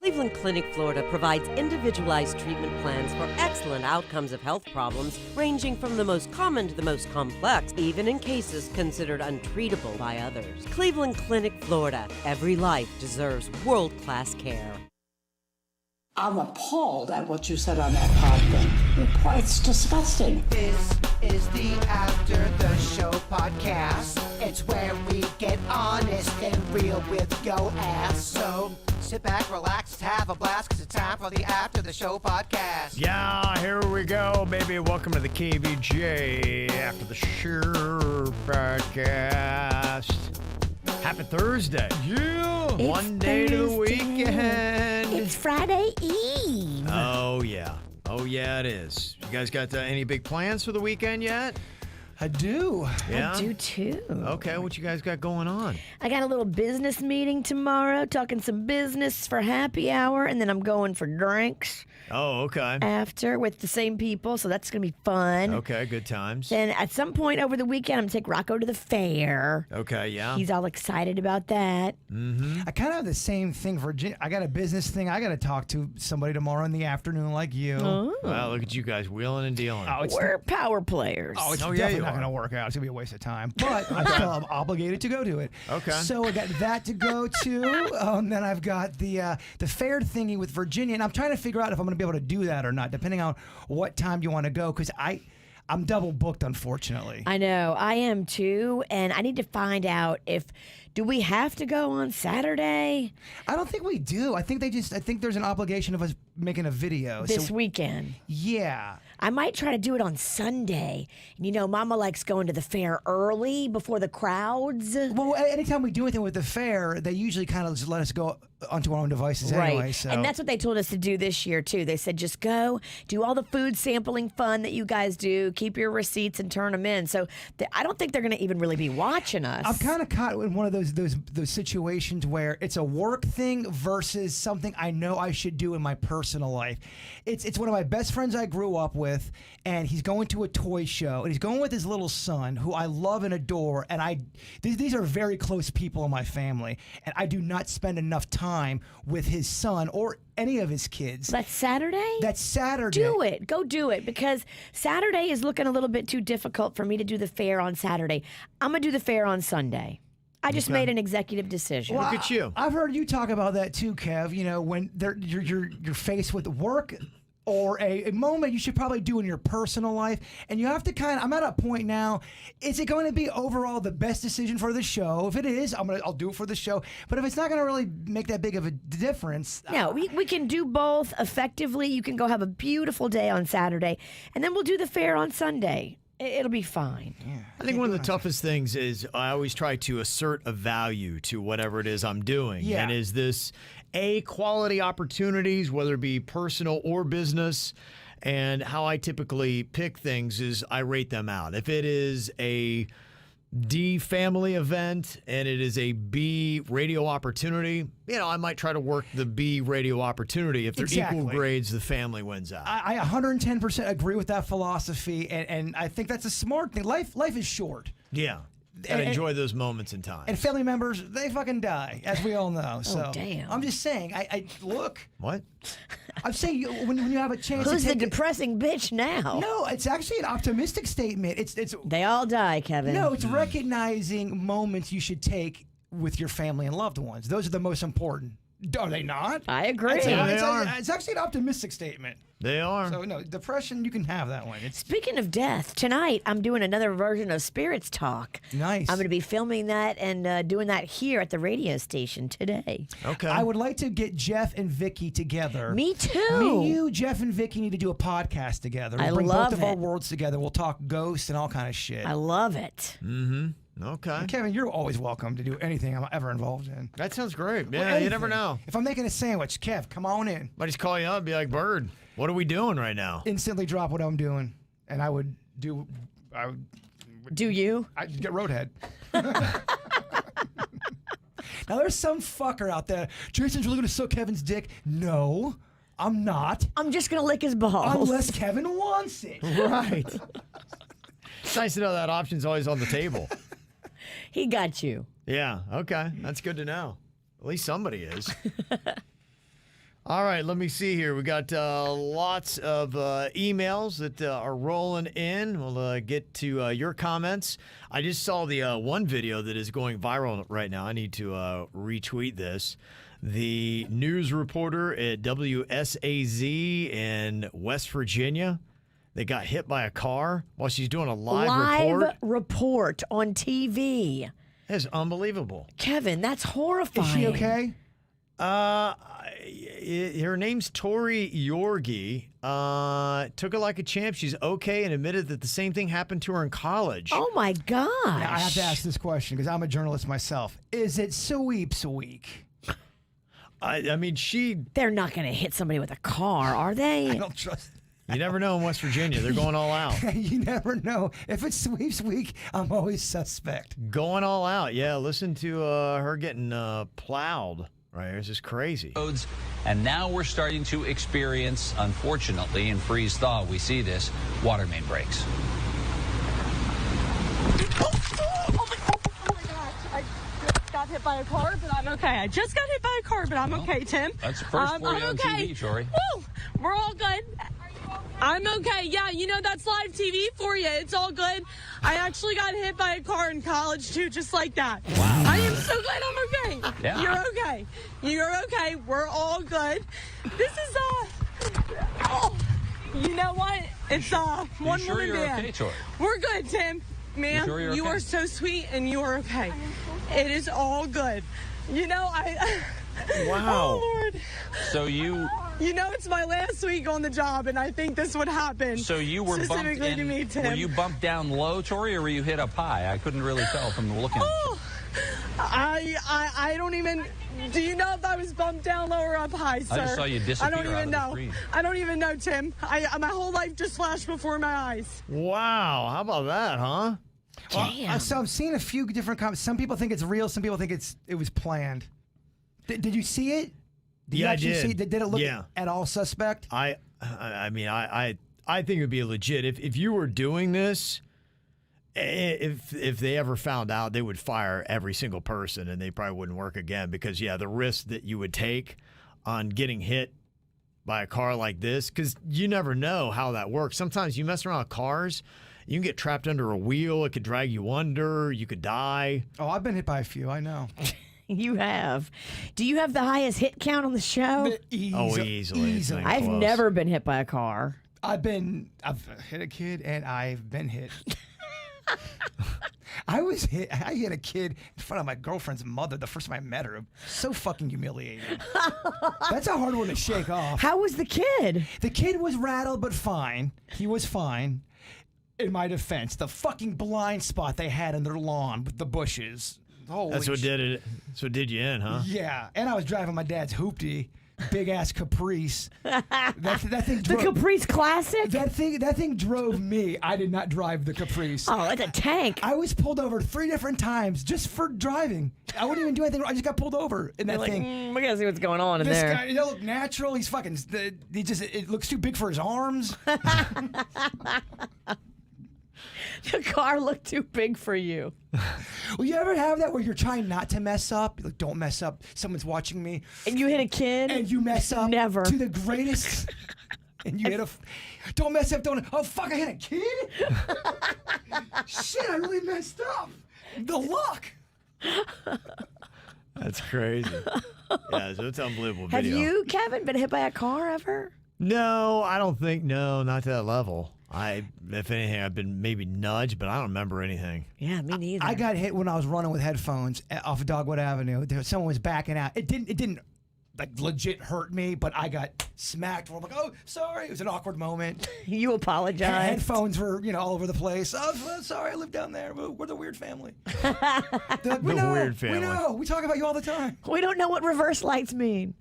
Cleveland Clinic, Florida provides individualized treatment plans for excellent outcomes of health problems ranging from the most common to the most complex, even in cases considered untreatable by others. Cleveland Clinic, Florida. Every life deserves world-class care. I'm appalled at what you said on that pod thing. It's disgusting. This is the After the Show podcast. It's where we get honest and real with yo ass. So sit back, relax, have a blast, cause it's time for the After the Show podcast. Yeah, here we go, baby. Welcome to the KVJ After the Show podcast. Happy Thursday. Yeah. It's One day to the Thursday. weekend. It's Friday Eve. Oh, yeah. Oh, yeah, it is. You guys got any big plans for the weekend yet? I do. Yeah? I do too. Okay, what you guys got going on? I got a little business meeting tomorrow, talking some business for happy hour, and then I'm going for drinks Oh, okay. after with the same people, so that's going to be fun. Okay, good times. Then at some point over the weekend, I'm going to take Rocco to the fair. Okay, yeah. He's all excited about that. I kind of have the same thing for I got a business thing. I got to talk to somebody tomorrow in the afternoon like you. Wow, look at you guys wheeling and dealing. Oh, it's We're power players. Oh, it's Oh, yeah, definitely you not are. going to work out. It's going to be a waste of time. But I still am obligated to go to it. Okay. So I got that to go to. Then I've got the fair thingy with Virginia. And I'm trying to figure out if I'm going to be able to do that or not, depending on what time you want to go. Because I'm double booked, unfortunately. I know. I am too. And I need to find out do we have to go on Saturday I don't think we do. I think there's an obligation of us making a video. this So, weekend? yeah. I might try to do it on Sunday. And you know, Mama likes going to the fair early before the crowds. Well, anytime we do anything with the fair, they usually kind of just let us go onto our own devices anyway. So. And that's what they told us to do this year, too. They said, just go, do all the food sampling fun that you guys do, keep your receipts and turn them in. So I don't think they're going to even really be watching us. I'm kind of caught in one of those situations where it's a work thing versus something I know I should do in my personal life. It's one of my best friends I grew up with, and he's going to a toy show, and he's going with his little son, who I love and adore, and these are very close people in my family, and I do not spend enough time with his son or any of his kids. That's Saturday? That's Saturday. Do it. Go do it, because Saturday is looking a little bit too difficult for me to do the fair on Saturday. I'm going to do the fair on Sunday. I just made an executive decision. Look at you. I've heard you talk about that too, Kev. You know, when you're faced with work or a moment you should probably do in your personal life, and you have to I'm at a point now. Is it going to be overall the best decision for the show? If it is, I'll do it for the show. But if it's not going to really make that big of a difference, No, we can do both effectively. You can go have a beautiful day on Saturday, and then we'll do the fair on Sunday. It'll be fine. I think one of the toughest things is I always try to assert a value to whatever it is I'm doing. Yeah. And is this quality opportunities, whether it be personal or business? And how I typically pick things is I rate them out. If it is a D family event and it is a B radio opportunity, I might try to work the B radio opportunity. If they're Exactly. equal grades, the family wins out. I 110% agree with that philosophy, and I think that's a smart thing. Life is short. Yeah. And enjoy those moments in time. And family members, they fucking die, as we all know. So damn. I'm just saying, I look. What? I'm saying when you have a chance Who's to the take depressing bitch now? No, it's actually an optimistic statement. It's They all die, Kevin. no, it's recognizing moments you should take with your family and loved ones. Those are the most important. Are they not? I agree. It's actually an optimistic statement. They are. So no, depression, you can have that one. It's Speaking of death, tonight I'm doing another version of Spirits Talk. nice. I'm going to be filming that and doing that here at the radio station today. Okay. I would like to get Jeff and Vicky together. Me too. Me, you, Jeff, and Vicky need to do a podcast together. We'll I bring love both of our it. worlds together. We'll talk ghosts and all kind of shit. I love it. Okay. Kevin, you're always welcome to do anything I'm ever involved in. That sounds great. Yeah, Well, you never anything. know. If I'm making a sandwich, Kev, come on in. Might just call you up and be like, Bird, what are we doing right now? Instantly drop what I'm doing, and I would Do you? I'd get roadhead. Now there's some fucker out there. Jason's really gonna suck Kevin's dick. No, I'm not. I'm just going to lick his balls. Unless Kevin wants it. Right. It's nice to know that option's always on the table. He got you. Yeah, okay. That's good to know. At least somebody is. All right, let me see here. We got lots of emails that are rolling in. We'll get to your comments. I just saw the one video that is going viral right now. I need to retweet this. The news reporter at WSAZ in West Virginia, they got hit by a car while she's doing a live report on TV. That's unbelievable. Kevin, that's horrifying. Is she okay? Her name's Tori Yorgi. Took it like a champ. She's okay and admitted that the same thing happened to her in college. Oh, my gosh. Now, I have to ask this question because I'm a journalist myself. Is it sweeps week? I mean, They're not going to hit somebody with a car, are they? I don't trust. You never know in West Virginia. They're going all out. You never know. If it's sweeps week, I'm always suspect. Going all out. Yeah, listen to her getting plowed. Right, this is crazy. And now we're starting to experience, unfortunately, in freeze thaw, we see this, water main breaks. Oh my gosh, I just got hit by a car, but I'm okay. I just got hit by a car, but I'm okay, Tim. That's the first for you I'm on okay. TV, Tori. Woo! We're all good. I'm okay. Yeah, you know, that's live TV for you. It's all good. I actually got hit by a car in college, too, just like that. Wow. I am so glad I'm okay. Yeah. You're okay. You're okay. We're all good. This is, you know what? It's, one sure woman you're band. okay, Tori? We're good, Tim. Ma'am, sure you're you okay? are so sweet, and you are okay. It is all good. You know, Wow. Oh, Lord. So you know, it's my last week on the job, and I think this would happen. So you were bumped specifically to in. me, Tim. Were you bumped down low, Tori, or were you hit up high? I couldn't really tell from the looking. Oh, I don't even. Do you know if I was bumped down low or up high, sir? I just saw you disappear I don't even out of the know. screen. I don't even know, Tim. My whole life just flashed before my eyes. Wow, how about that, huh? Damn. So I'm seeing a few different comments. Some people think it's real. Some people think it was planned. Did you see it? Did you Yeah, I actually did. see? Did it look Yeah. at all suspect? I mean, I think it would be legit if you were doing this. If they ever found out, they would fire every single person, and they probably wouldn't work again because the risk that you would take on getting hit by a car like this, because you never know how that works. Sometimes you mess around with cars, you can get trapped under a wheel. It could drag you under. You could die. Oh, I've been hit by a few. I know. You have. Do you have the highest hit count on the show? Easily. It's not even I've close. never been hit by a car. I've hit a kid and I've been hit. I hit a kid in front of my girlfriend's mother the first time I met her. So fucking humiliating. That's a hard one to shake off. How was the kid? The kid was rattled but fine. He was fine. In my defense, the fucking blind spot they had in their lawn with the bushes. Holy That's what did it. That's what did you in, huh? Yeah, and I was driving my dad's hoopty, big ass Caprice. That thing The drove, Caprice Classic? that thing drove me. I did not drive the Caprice. Oh, it's a tank. I was pulled over 3 different times just for driving. I wouldn't even do anything. I just got pulled over in that You're like, thing. we gotta see what's going on in This there. guy, it look natural. He's fucking. It looks too big for his arms. The car looked too big for you. Will you ever have that where you're trying not to mess up? You're like, don't mess up. Someone's watching me. And you hit a kid? And you mess up. Never. To the greatest. And you hit don't mess up. Oh, fuck, I hit a kid? Shit, I really messed up. The luck. That's crazy. Yeah, so it's unbelievable Have video. you, Kevin, been hit by a car ever? No, I don't think. No, not to that level. If anything, I've been maybe nudged, but I don't remember anything. Yeah, me neither. I got hit when I was running with headphones off of Dogwood Avenue. Someone was backing out. It didn't like legit hurt me, but I got smacked. I'm like, oh, sorry. It was an awkward moment. You apologize. Headphones were, all over the place. Oh, sorry, I live down there. We're the weird family. The weird family. We know. We talk about you all the time. We don't know what reverse lights mean.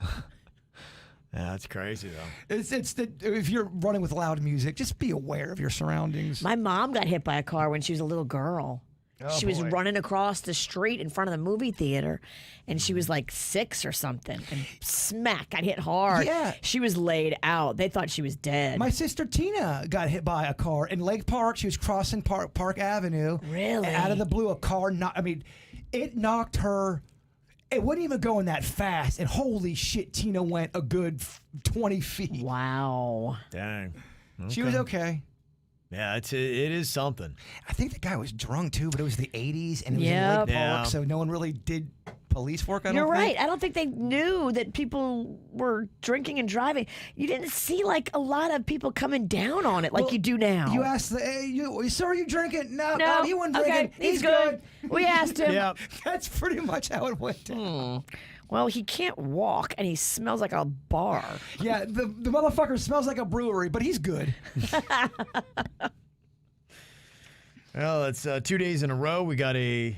Yeah, that's crazy though. If you're running with loud music, just be aware of your surroundings. My mom got hit by a car when she was a little girl. Oh, she was boy. running across the street in front of the movie theater, and she was like 6 or something, and smack, got hit hard. Yeah. She was laid out. They thought she was dead. My sister Tina got hit by a car in Lake Park. She was crossing Park Avenue. Really? And out of the blue, a car it knocked her It wasn't even going that fast, and holy shit, Tina went a good 20 feet. Wow. Dang. She was okay. Yeah, it is something. I think the guy was drunk too, but it was the 80s, and it was in Yep. Lake Park, Yeah. so no one really did police work. I don't You're right. think. I don't think they knew that people were drinking and driving. You didn't see like a lot of people coming down on it like Well, you do now. You asked sir, are you drinking? No, no, he wasn't drinking. okay, he's good. We asked him. Yeah. That's pretty much how it went down. Well, he can't walk, and he smells like a bar. Yeah, the motherfucker smells like a brewery, but he's good. Well, it's 2 days in a row. We got a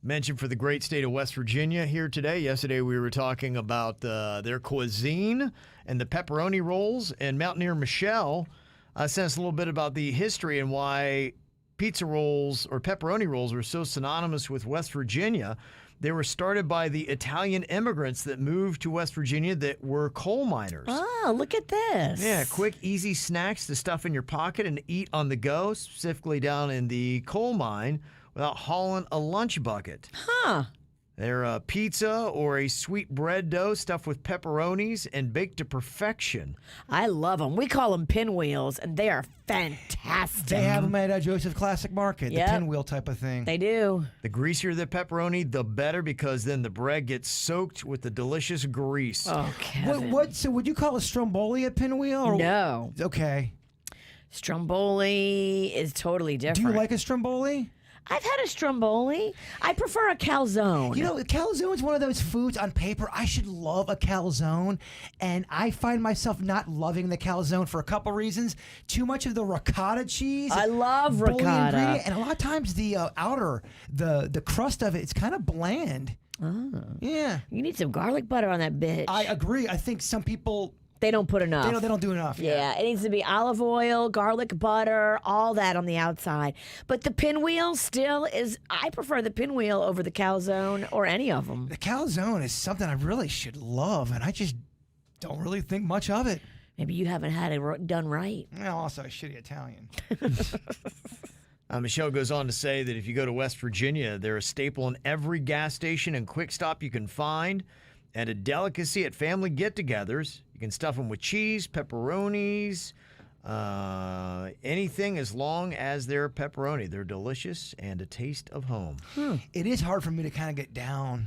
mention for the great state of West Virginia here today. Yesterday we were talking about their cuisine and the pepperoni rolls, and Mountaineer Michelle sent us a little bit about the history and why pizza rolls or pepperoni rolls were so synonymous with West Virginia. They were started by the Italian immigrants that moved to West Virginia that were coal miners. Oh, look at this. Yeah, quick, easy snacks to stuff in your pocket and eat on the go, specifically down in the coal mine without hauling a lunch bucket. Huh. They're a pizza or a sweet bread dough stuffed with pepperonis and baked to perfection. I love them. We call them pinwheels, and they are fantastic. They have them at Joseph Classic Market, Yep. the pinwheel type of thing. They do. The greasier the pepperoni, the better, because then the bread gets soaked with the delicious grease. Oh, Kevin. So would you call a stromboli a pinwheel? Or? No. Okay. Stromboli is totally different. Do you like a stromboli? I've had a stromboli. I prefer a calzone. You know, calzone is one of those foods on paper. I should love a calzone, and I find myself not loving the calzone for a couple reasons. Too much of the ricotta cheese. I love bully ricotta. ingredient, and a lot of times the outer, the crust of it's kind of bland. Oh. Yeah, You need some garlic butter on that bitch. I agree. I think some people they don't put enough. they don't do enough. Yeah, it needs to be olive oil, garlic butter, all that on the outside. But the pinwheel still is, I prefer the pinwheel over the calzone or any of them. The calzone is something I really should love, and I just don't really think much of it. Maybe you haven't had it done right. And also, a shitty Italian. Michelle goes on to say that if you go to West Virginia, they're a staple in every gas station and quick stop you can find, and a delicacy at family get-togethers. You can stuff them with cheese, pepperonis, anything as long as they're pepperoni. They're delicious and a taste of home. It is hard for me to kind of get down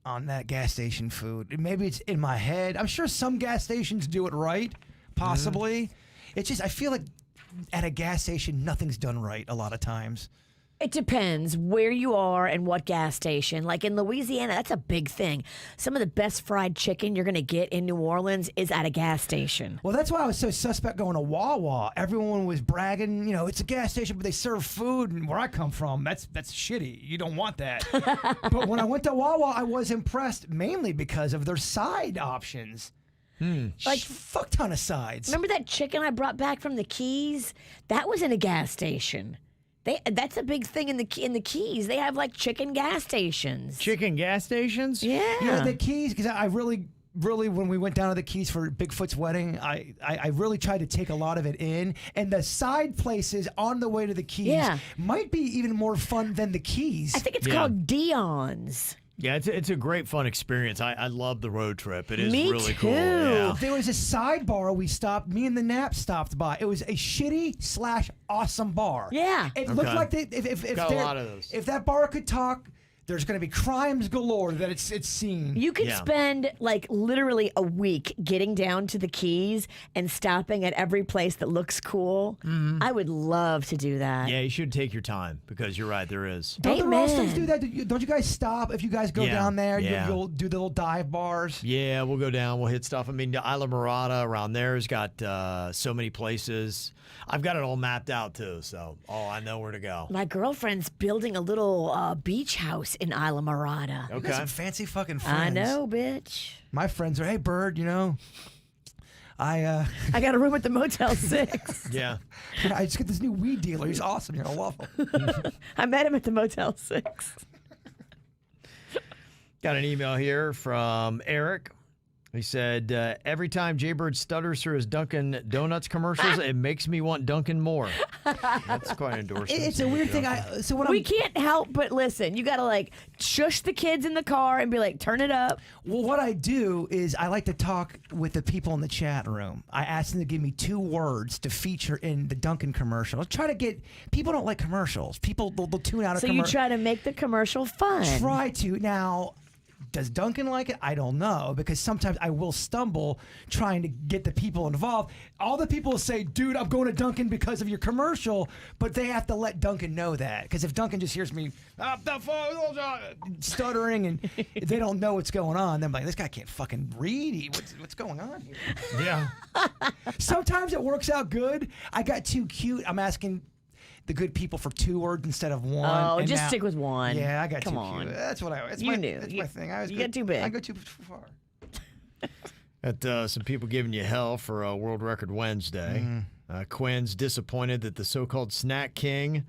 on that gas station food. Maybe it's in my head. I'm sure some gas stations do it right, possibly. It's just, I feel like at a gas station, nothing's done right a lot of times. It depends where you are and what gas station. Like in Louisiana, that's a big thing. Some of the best fried chicken you're going to get in New Orleans is at a gas station. Well, that's why I was so suspect going to Wawa. Everyone was bragging, you know, it's a gas station, but they serve food. And where I come from, that's shitty. You don't want that. But when I went to Wawa, I was impressed mainly because of their side options. Like fuck ton of sides. Remember that chicken I brought back from the Keys? That was in a gas station. That's a big thing in the Keys. They have like chicken gas stations. Chicken gas stations? Yeah. You know, the Keys, because I really, when we went down to the Keys for Bigfoot's wedding, I really tried to take a lot of it in. And the side places on the way to the Keys might be even more fun than the Keys. I think it's called Dion's. Yeah, it's a great fun experience. I love the road trip. It is Me really too. cool. Yeah. There was a sidebar we stopped. Me and the Nap stopped by. It was a shitty / awesome bar. Yeah. It looked Okay. like if Got a lot of those. If that bar could talk, there's going to be crimes galore that it's seen. You could spend like literally a week getting down to the Keys and stopping at every place that looks cool. I would love to do that. Yeah, you should take your time because you're right, there is. Don't the Rostums Amen. do that? Don't you guys stop if you guys go Yeah, down there? yeah. You'll do the little dive bars. Yeah, we'll go down. We'll hit stuff. I mean, the Isla Mirada around there has got so many places. I've got it all mapped out too, so I know where to go. My girlfriend's building a little beach house in Isla Mirada. You got Okay. some fancy fucking friends. I know, bitch. My friends are, hey, Bird, you know, I I got a room at the Motel 6. Yeah. I just got this new weed dealer. He's awesome. You're going to love him. I met him at the Motel 6. Got an email here from Eric. He said, every time Jaybird stutters through his Dunkin' Donuts commercials, it makes me want Dunkin' more. That's quite an endorsement. It's a weird thing. We can't help but listen. You got to like shush the kids in the car and be like, turn it up. Well, what I do is I like to talk with the people in the chat room. I ask them to give me 2 words to feature in the Dunkin' commercial. I'll try to get people don't like commercials. People they'll tune out a So commercial. you try to make the commercial fun. Try to. Now, does Duncan like it? I don't know, because sometimes I will stumble trying to get the people involved. All the people will say, dude, I'm going to Duncan because of your commercial, but they have to let Duncan know that. Because if Duncan just hears me stuttering and they don't know what's going on, then I'm like, this guy can't fucking read. What's going on here? Yeah. Sometimes it works out good. I got too cute. I'm asking the good people for 2 words instead of 1. Oh, and just now- stick with 1. Yeah, I got Come too on. cute. That's what I. It's You my, knew. That's my thing. I was you got too big. I go too far. Got some people giving you hell for World Record Wednesday. Quinn's disappointed that the so-called Snack King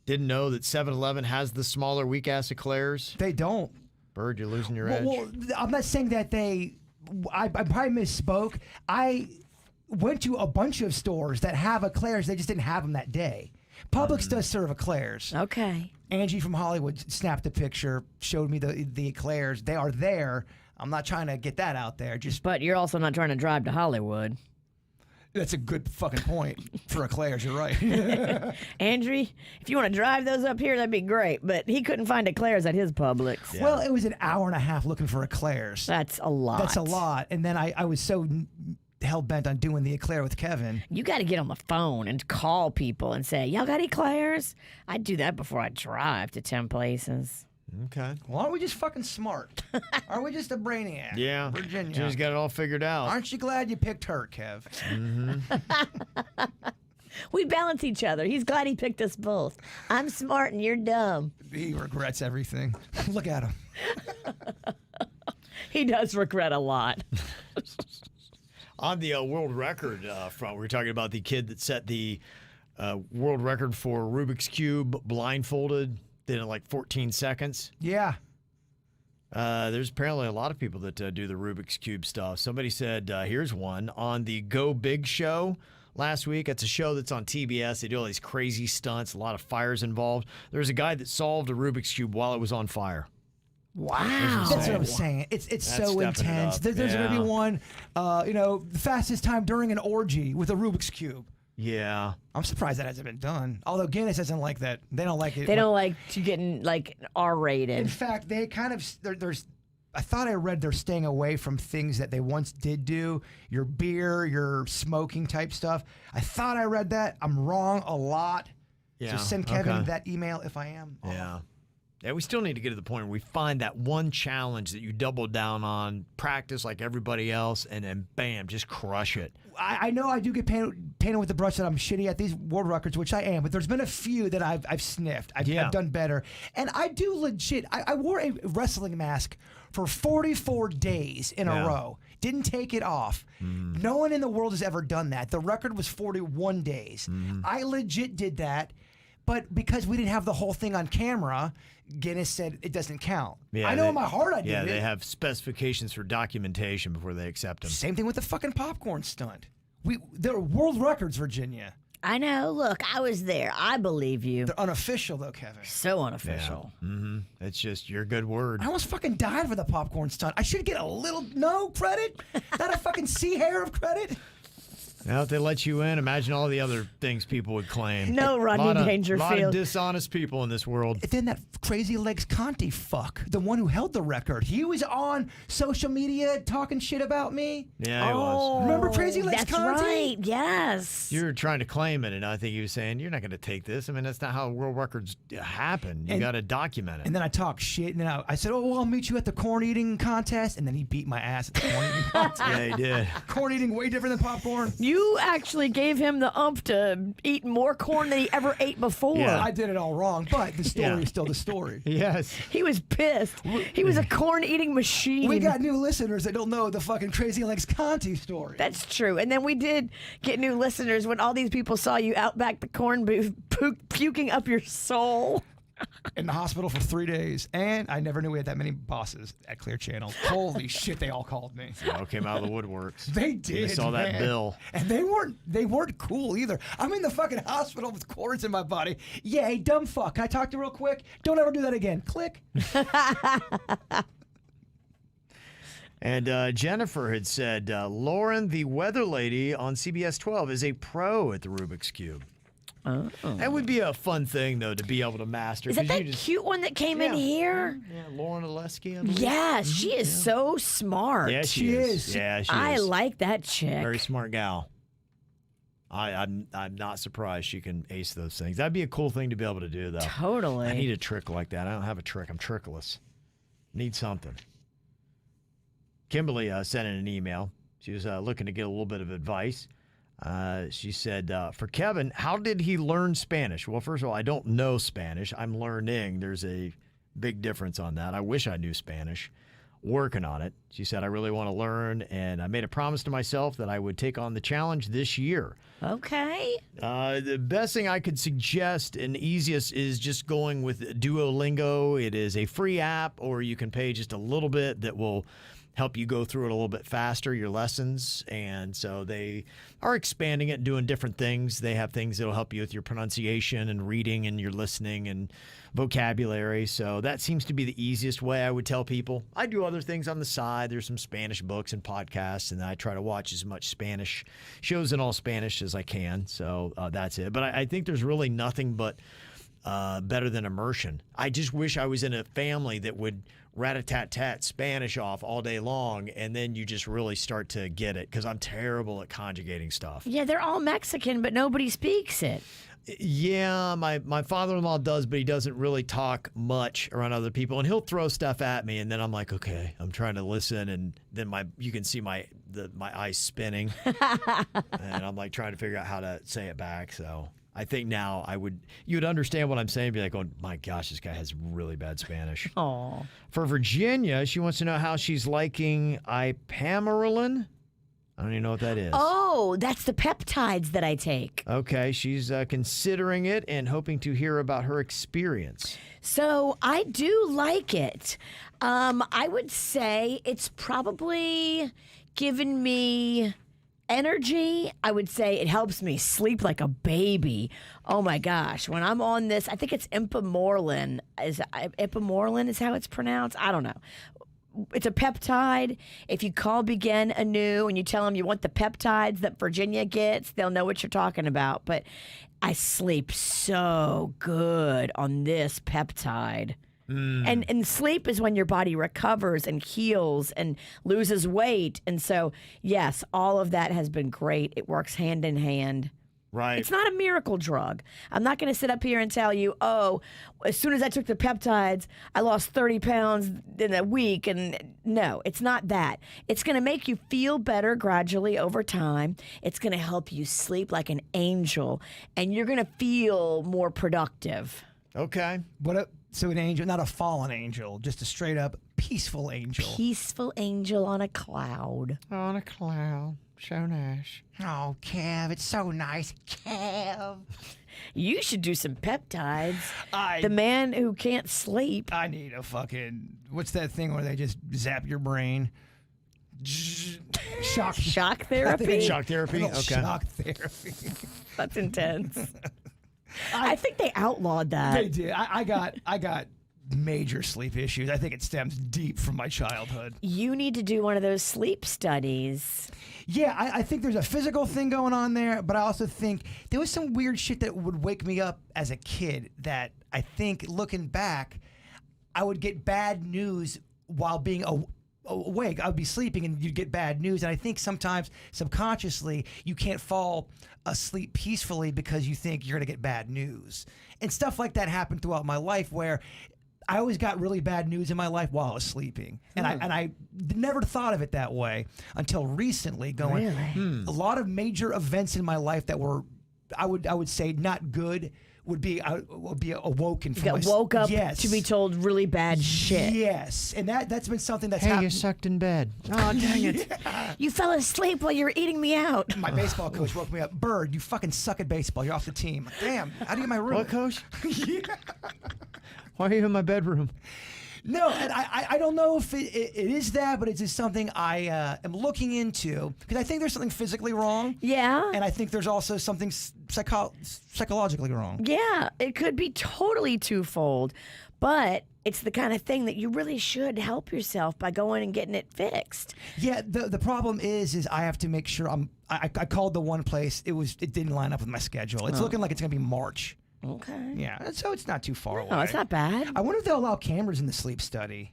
didn't know that 7-Eleven has the smaller weak-ass eclairs. They don't. Bird, you're losing your edge. Well, I'm not saying that they. I probably misspoke. I went to a bunch of stores that have eclairs. They just didn't have them that day. Publix does serve eclairs. Okay. Angie from Hollywood snapped a picture, showed me the eclairs. They are there. I'm not trying to get that out there. Just But you're also not trying to drive to Hollywood. that's a good fucking point for eclairs. You're right. Andrew, if you want to drive those up here, that'd be great. But he couldn't find eclairs at his Publix. Yeah. Well, it was an hour and a half looking for eclairs. That's a lot. That's a lot. And then I was so hell bent on doing the eclair with Kevin. You got to get on the phone and call people and say, y'all got eclairs? I'd do that before I drive to 10 places. Okay. Well, aren't we just fucking smart? Aren't we just a brainiac? Yeah. Virginia. She's got it all figured out. Aren't you glad you picked her, Kev? We balance each other. He's glad he picked us both. I'm smart and you're dumb. He regrets everything. Look at him. He does regret a lot. On the world record front, we were talking about the kid that set the world record for Rubik's Cube blindfolded, did it in like 14 seconds. Yeah. There's apparently a lot of people that do the Rubik's Cube stuff. Somebody said, here's one, on the Go Big show last week. It's a show that's on TBS. They do all these crazy stunts, a lot of fires involved. There's a guy that solved a Rubik's Cube while it was on fire. Wow. That's what I'm saying. It's so stepping it intense. up. There's going to be Yeah. one, the fastest time during an orgy with a Rubik's Cube. Yeah. I'm surprised that hasn't been done. Although Guinness doesn't like that. They don't like it. They don't like to getting like In R-rated. fact, they kind of there's. I thought I read they're staying away from things that they once did do. Your beer, your smoking type stuff. I thought I read that. I'm wrong a lot. Yeah. So send Kevin okay. that email if I am. Yeah. Yeah, we still need to get to the point where we find that one challenge that you double down on, practice like everybody else, and then bam, just crush it. I know I do get painted with the brush that I'm shitty at these world records, which I am, but there's been a few that I've sniffed. I've done better. And I do legit. I wore a wrestling mask for 44 days in a row. Didn't take it off. No one in the world has ever done that. The record was 41 days. I legit did that, but because we didn't have the whole thing on camera, Guinness said it doesn't count. Yeah, I know in my heart I did Yeah, it. they have specifications for documentation before they accept them. Same thing with the fucking popcorn stunt. They're world records, Virginia. I know. Look, I was there. I believe you. They're unofficial though, Kevin. So unofficial. It's just your good word. I almost fucking died for the popcorn stunt. I should get a little credit, not a fucking sea hair of credit. Now, if they let you in, imagine all the other things people would claim. No, Rodney A lot Dangerfield. of dishonest people in this world. Then that crazy legs Conti fuck, the one who held the record, he was on social media talking shit about me. Yeah, it was. Remember Crazy Legs That's Conti? right. Yes. You were trying to claim it, and I think he was saying, you're not going to take this. I mean, that's not how world records happen. You got to document it. And then I talked shit, and then I said, "Oh, well, I'll meet you at the corn eating contest." And then he beat my ass at the corn eating contest. Yeah, he did. Corn eating way different than popcorn. You actually gave him the ump to eat more corn than he ever ate before. Yeah. I did it all wrong, but the story Yeah. is still the story. Yes. He was pissed. He was a corn eating machine. We got new listeners that don't know the fucking Crazy Legs Conti story. That's true. And then we did get new listeners when all these people saw you out back the corn booth puking up your soul. in the hospital for 3 days, and I never knew we had that many bosses at Clear Channel. Holy shit, they all called me. They all came out of the woodworks. They did. They saw that man. bill. And they weren't cool either. I'm in the fucking hospital with cords in my body. Yeah, hey, dumb fuck. Can I talk to you real quick? Don't ever do that again. Click. And Jennifer had said, Lauren, the weather lady on CBS 12, is a pro at the Rubik's Cube. Oh. That would be a fun thing, though, to be able to master. Is that 'cause that you just- cute one that came in here? Yeah, Lauren Aleski, I believe. Yeah, she is so smart. Yeah, she is. Yeah, she I is. like that chick. Very smart gal. I'm not surprised she can ace those things. That'd be a cool thing to be able to do, though. Totally. I need a trick like that. I don't have a trick. I'm trickless. Need something. Kimberly sent in an email. She was looking to get a little bit of advice. She said, for Kevin, how did he learn Spanish? Well, first of all, I don't know Spanish. I'm learning. There's a big difference on that. I wish I knew Spanish. Working on it. She said, I really want to learn, and I made a promise to myself that I would take on the challenge this year. Okay. The best thing I could suggest and easiest is just going with Duolingo. It is a free app, or you can pay just a little bit that will help you go through it a little bit faster, your lessons. And so they are expanding it and doing different things. They have things that will help you with your pronunciation and reading and your listening and vocabulary. So that seems to be the easiest way I would tell people. I do other things on the side. There's some Spanish books and podcasts, and I try to watch as much Spanish shows in all Spanish as I can. So that's it. But I think there's really nothing but better than immersion. I just wish I was in a family that would rat-a-tat-tat Spanish off all day long, and then you just really start to get it, because I'm terrible at conjugating stuff. Yeah, they're all Mexican, but nobody speaks it. Yeah, my father-in-law does, but he doesn't really talk much around other people, and he'll throw stuff at me, and then I'm like, okay, I'm trying to listen, and then you can see my eyes spinning, and I'm like trying to figure out how to say it back. So I think now you'd understand what I'm saying, be like, oh my gosh, this guy has really bad Spanish. Oh. For Virginia, she wants to know how she's liking Ipamorelin. I don't even know what that is. Oh, that's the peptides that I take. Okay, she's considering it and hoping to hear about her experience. So I do like it. I would say it's probably given me energy. I would say it helps me sleep like a baby. Oh my gosh. When I'm on this, I think it's Ipamorelin. Ipamorelin is how it's pronounced? I don't know. It's a peptide. If you call Begin Anew and you tell them you want the peptides that Virginia gets, they'll know what you're talking about. But I sleep so good on this peptide. And sleep is when your body recovers and heals and loses weight. And so, yes, all of that has been great. It works hand in hand. Right. It's not a miracle drug. I'm not going to sit up here and tell you, oh, as soon as I took the peptides, I lost 30 pounds in a week. And no, it's not that. It's going to make you feel better gradually over time. It's going to help you sleep like an angel, and you're going to feel more productive. Okay. So an angel, not a fallen angel, just a straight up peaceful angel. Peaceful angel on a cloud. On a cloud. So nice. Oh, Kev, it's so nice. Kev. You should do some peptides. The man who can't sleep. I need a fucking, what's that thing where they just zap your brain? Shock therapy? Shock therapy? Okay. Shock therapy. That's intense. I think they outlawed that. They did. I got major sleep issues. I think it stems deep from my childhood. You need to do one of those sleep studies. Yeah, I think there's a physical thing going on there, but I also think there was some weird shit that would wake me up as a kid that I think, looking back, I would get bad news while being awake. I would be sleeping and you'd get bad news. And I think sometimes subconsciously you can't fall asleep peacefully because you think you're going to get bad news. And stuff like that happened throughout my life where I always got really bad news in my life while I was sleeping. And I never thought of it that way until recently, going, a lot of major events in my life that were, I would say, not good would be awoken. You got woke up yes. to be told really bad shit. Yes, and that's been something that's Hey, happened. you sucked in bed. Oh, dang it. You fell asleep while you were eating me out. My baseball coach woke me up. Bird, you fucking suck at baseball. You're off the team. Damn, how do you get my room? What, coach? Yeah. Why are you in my bedroom? No, and I don't know if it is that, but it's just something I am looking into because I think there's something physically wrong. Yeah. And I think there's also something psychologically wrong. Yeah, it could be totally twofold, but it's the kind of thing that you really should help yourself by going and getting it fixed. Yeah, the problem is I have to make sure I called the one place. It didn't line up with my schedule. It's looking like it's gonna be March. Okay. Yeah, so it's not too far away. Oh, it's not bad. I wonder if they'll allow cameras in the sleep study.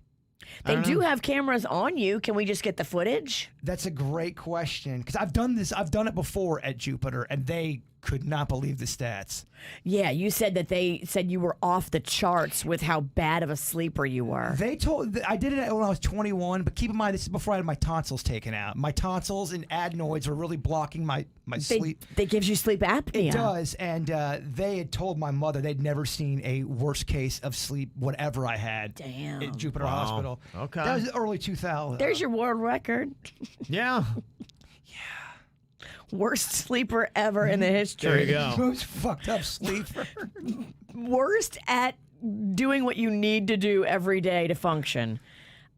They do have cameras on you. Can we just get the footage? That's a great question because I've done this. I've done it before at Jupiter, and they could not believe the stats. Yeah, you said that they said you were off the charts with how bad of a sleeper you were. They told I did it when I was 21, but keep in mind this is before I had my tonsils taken out. My tonsils and adenoids were really blocking my sleep. They gives you sleep apnea. It does, and they had told my mother they'd never seen a worse case of sleep, whatever I had. Damn. At Jupiter Hospital. Okay. That was early 2000. There's your world record. Yeah. Worst sleeper ever in the history. There you go. Most fucked up sleeper. Worst at doing what you need to do every day to function.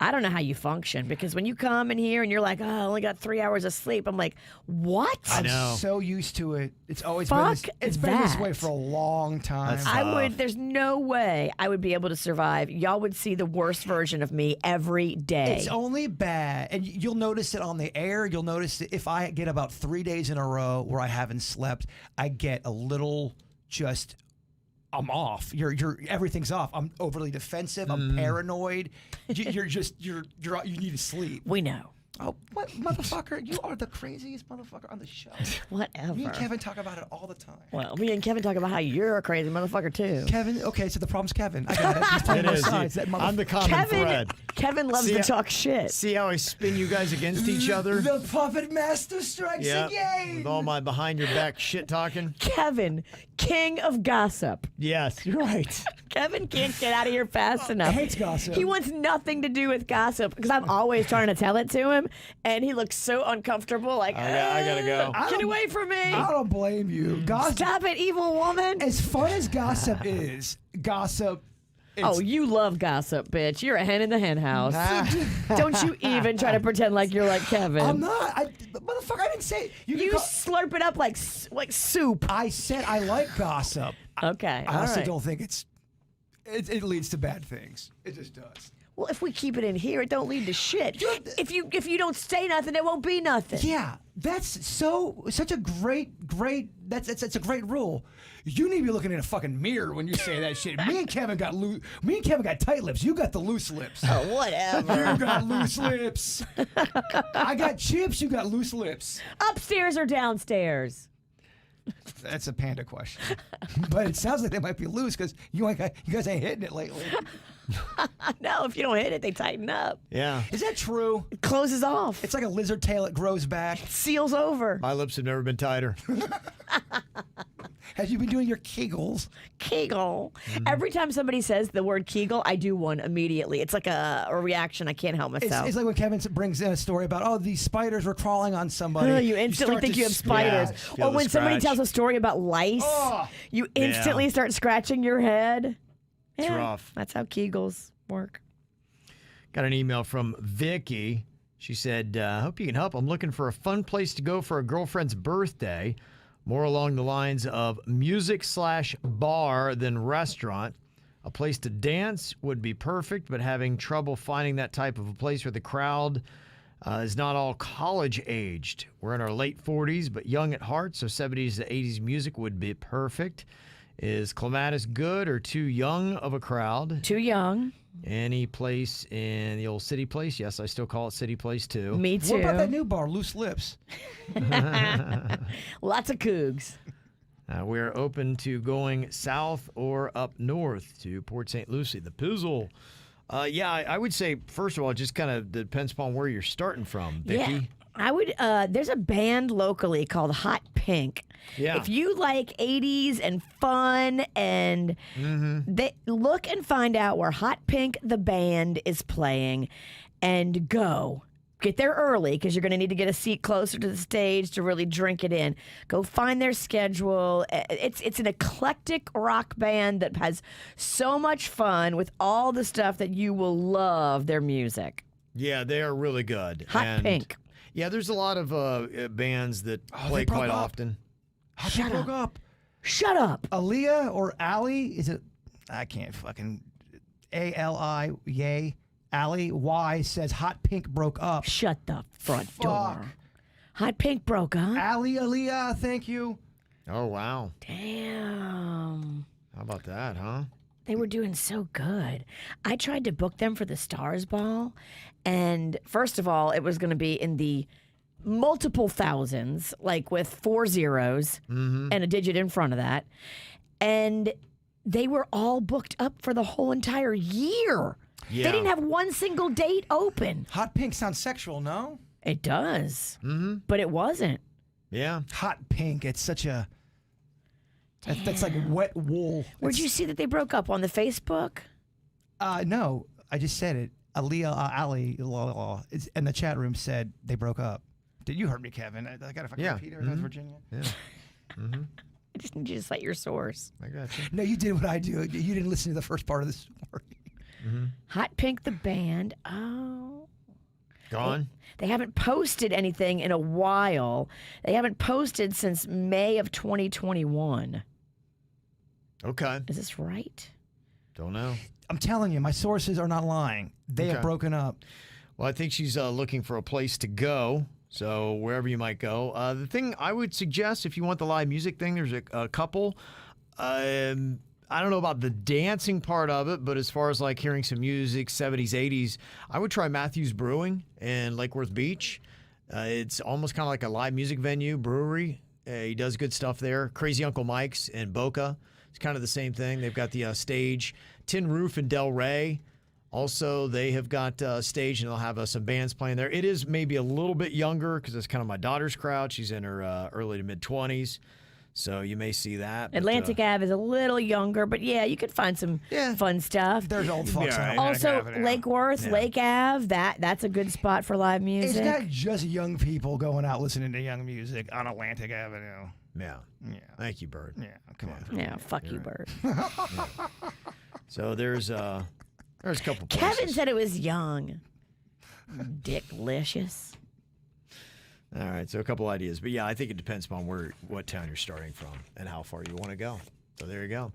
I don't know how you function because when you come in here and you're like, oh, I only got 3 hours of sleep, I'm like, what? I know. I'm so used to it. It's always Fuck been this that. way for a long time. That's There's no way I would be able to survive. Y'all would see the worst version of me every day. It's only bad, and you'll notice it on the air. You'll notice it if I get about 3 days in a row where I haven't slept, I get a little just. I'm off. Everything's off. I'm overly defensive. I'm paranoid. You need to sleep. We know. Oh, what motherfucker? You are the craziest motherfucker on the show. Whatever. Me and Kevin talk about it all the time. Well, me and Kevin talk about how you're a crazy motherfucker too. Kevin, okay, so the problem's Kevin. I got it. He's playing It both is. sides. That I'm the common thread. Kevin loves See to how- talk shit. See how I spin you guys against each other? The puppet master strikes again. With all my behind your back shit talking. Kevin, king of gossip. Yes, you're right. Kevin can't get out of here fast enough. Hates gossip. He wants nothing to do with gossip because I'm always trying to tell it to him, and he looks so uncomfortable. Like, I gotta go. Get away from me! I don't blame you. Gossip. Stop it, evil woman! As fun as gossip is, gossip. Oh, you love gossip, bitch. You're a hen in the hen house. Don't you even try to pretend like you're like Kevin. I'm not. Motherfucker, I didn't say. You slurp it up like soup. I said I like gossip. Okay, I all also right. don't think it leads to bad things. It just does. Well, if we keep it in here, it don't lead to shit. If you don't say nothing, it won't be nothing. Yeah, that's such a great. That's a great rule. You need to be looking in a fucking mirror when you say that shit. Me and Kevin got tight lips. You got the loose lips. Oh, whatever. You got loose lips. I got chips. You got loose lips. Upstairs or downstairs? That's a panda question. But it sounds like they might be loose because you guys ain't hitting it lately. No, if you don't hit it, they tighten up. Yeah. Is that true? It closes off. It's like a lizard tail. It grows back. Seals over. My lips have never been tighter. Have you been doing your Kegels? Kegel. Every time somebody says the word Kegel, I do one immediately. It's like a reaction. I can't help myself. It's like when Kevin brings in a story about, these spiders were crawling on somebody. You instantly start think to you have spiders. feel Or the when somebody scratch. tells a story about lice, you instantly start scratching your head. It's rough. That's how Kegels work. Got an email from Vicky. She said, hope you can help. I'm looking for a fun place to go for a girlfriend's birthday. More along the lines of music/bar than restaurant. A place to dance would be perfect, but having trouble finding that type of a place where the crowd is not all college aged. We're in our late 40s, but young at heart, so 70s to 80s music would be perfect. Is Clematis good or too young of a crowd? Too young. Any place in the old City Place? Yes, I still call it City Place too. Me too. What about that new bar, Loose Lips? Lots of cougs. We're open to going south or up north to Port St. Lucie, the Pizzle. I would say, first of all, it just kind of depends upon where you're starting from, Vicky. I would. There's a band locally called Hot Pink. Yeah. If you like 80s and fun, and they look and find out where Hot Pink the band is playing, and go. Get there early because you're going to need to get a seat closer to the stage to really drink it in. Go find their schedule. It's an eclectic rock band that has so much fun with all the stuff that you will love their music. Yeah, they are really good. Hot Pink. Yeah, there's a lot of bands that play broke quite up. often. Hot Pink broke up. Shut up. Aaliyah or Ali? Is it? I can't fucking. Ali, yay. Ali Y says Hot Pink broke up. Shut the front Fuck. door. Hot Pink broke up. Ali, Aaliyah, thank you. Oh, wow. Damn. How about that, huh? They were doing so good. I tried to book them for the Stars Ball, and first of all, it was going to be in the multiple thousands, like with 4 zeros and a digit in front of that. And they were all booked up for the whole entire year. Yeah. They didn't have one single date open. Hot Pink sounds sexual, no? It does, but it wasn't. Yeah. Hot Pink, it's such a. That's like wet wool. Where'd you see that they broke up? On the Facebook? No, I just said it. Aaliyah, Ali, in the chat room said they broke up. Did you heard me, Kevin? I got to fucking repeat it. Virginia. Yeah. I just need you to cite your source. I got you. No, you did what I do. You didn't listen to the first part of the story. Hot Pink the band. Oh. Gone? They haven't posted anything in a while. They haven't posted since May of 2021. Okay. Is this right? Don't know. I'm telling you, my sources are not lying. They have broken up. Well, I think she's looking for a place to go. So wherever you might go. The thing I would suggest, if you want the live music thing, there's a couple. I don't know about the dancing part of it, but as far as like hearing some music, 70s, 80s, I would try Matthews Brewing in Lake Worth Beach. It's almost kind of like a live music venue, brewery. He does good stuff there. Crazy Uncle Mike's in Boca. It's kind of the same thing. They've got the stage. Tin Roof in Del Rey. Also, they have got a stage, and they'll have some bands playing there. It is maybe a little bit younger because it's kind of my daughter's crowd. She's in her early to mid-20s. So you may see that. Atlantic Ave is a little younger, but yeah, you could find some fun stuff. There's old fucks on Also, Lake Worth, Lake Ave, that's a good spot for live music. It's not just young people going out listening to young music on Atlantic Avenue. Yeah. Thank you, Bird. Yeah, come on. Yeah, fuck you, Bird. So there's a couple places. Kevin said it was young. Dicklicious. All right, so a couple ideas. But yeah, I think it depends upon what town you're starting from and how far you want to go. So there you go.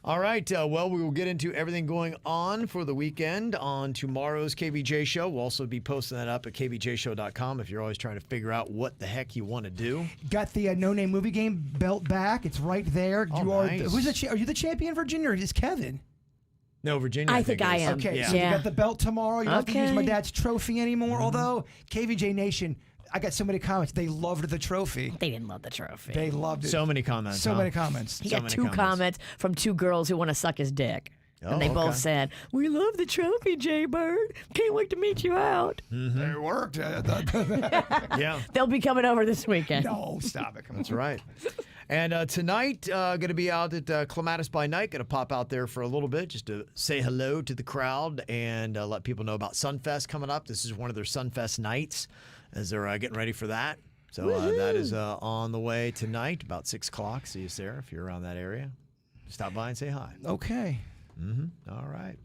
All right, well, we will get into everything going on for the weekend on tomorrow's KVJ show. We'll also be posting that up at kvjshow.com if you're always trying to figure out what the heck you want to do. Got the No Name Movie Game belt back. It's right there. Oh, nice. Are you the champion, Virginia, or is Kevin? No, Virginia. I think I am. Okay, Yeah. so you got the belt tomorrow. You don't have to use my Okay. dad's trophy anymore. Although, KVJ Nation, I got so many comments. They loved the trophy. They didn't love the trophy. They loved it. So many comments. So huh? many comments. He so got many 2 comments from 2 girls who want to suck his dick. Oh, And they both okay. said, "We love the trophy, Jay Bird. Can't wait to meet you out." It worked. Yeah. They'll be coming over this weekend. No, stop it. Come on. That's right. And tonight, going to be out at Clematis by Night. Going to pop out there for a little bit just to say hello to the crowd and let people know about Sunfest coming up. This is one of their Sunfest nights as they're getting ready for that. So that is on the way tonight, about 6 o'clock. See us there if you're around that area. Stop by and say hi. Okay. All right.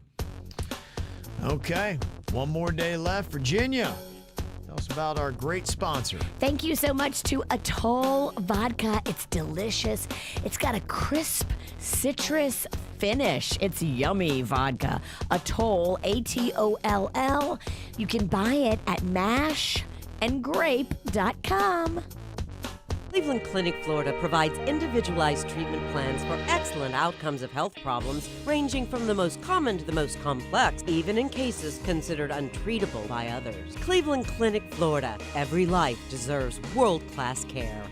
Okay. One more day left. Virginia, tell us about our great sponsor. Thank you so much to Atoll Vodka. It's delicious. It's got a crisp citrus finish. It's yummy vodka. Atoll, Atoll. You can buy it at mashandgrape.com. Cleveland Clinic, Florida provides individualized treatment plans for excellent outcomes of health problems ranging from the most common to the most complex, even in cases considered untreatable by others. Cleveland Clinic, Florida. Every life deserves world-class care.